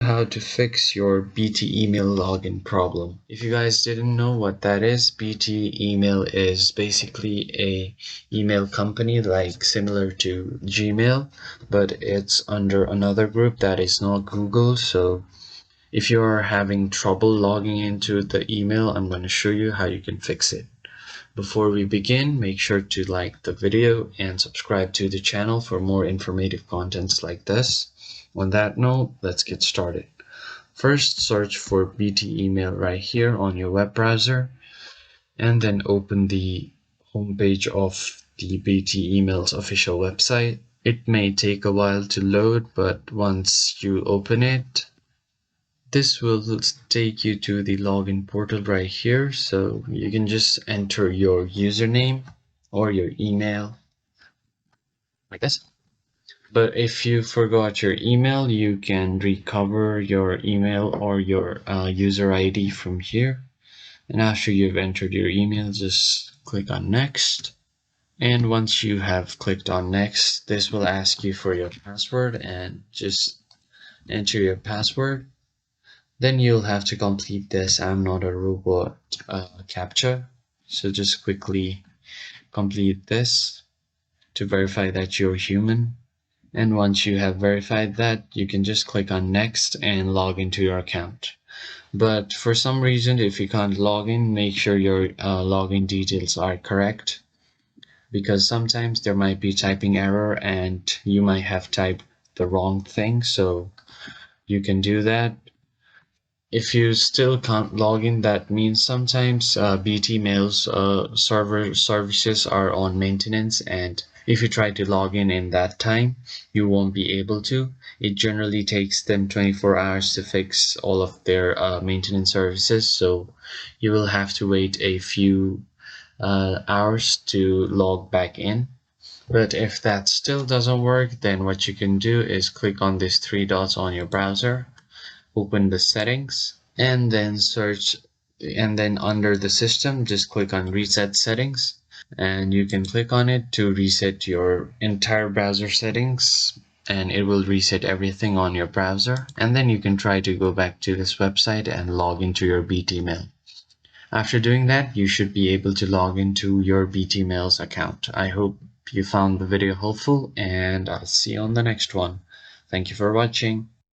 how to fix your BT email login problem. If you guys didn't know what that is, BT email is basically a email company like similar to Gmail, but it's under another group that is not Google. So if you're having trouble logging into the email, I'm going to show you how you can fix it. Before we begin, make sure to like the video and subscribe to the channel for more informative contents like this. On that note, let's get started. First, search for BT email right here on your web browser, and then open the homepage of the BT email's official website. It may take a while to load, but once you open it, this will take you to the login portal right here. So you can just enter your username or your email like this. But if you forgot your email, you can recover your email or your user ID from here. And after you've entered your email, just click on next. And once you have clicked on next, this will ask you for your password, and just enter your password. Then you'll have to complete this "I'm not a robot" captcha. So just quickly complete this to verify that you're human. And once you have verified that, you can just click on next and log into your account. But for some reason, if you can't log in, make sure your login details are correct, because sometimes there might be typing error and you might have typed the wrong thing. So you can do that. If you still can't log in, that means sometimes BT Mail's services are on maintenance, and if you try to log in that time, you won't be able to. It generally takes them 24 hours to fix all of their maintenance services, so you will have to wait a few hours to log back in. But if that still doesn't work, then what you can do is click on these three dots on your browser, open the settings, and then search, and then under the system, just click on reset settings, and you can click on it to reset your entire browser settings, and it will reset everything on your browser. And then you can try to go back to this website and log into your BT Mail. After doing that, you should be able to log into your BT Mail's account. I hope you found the video helpful, and I'll see you on the next one. Thank you for watching.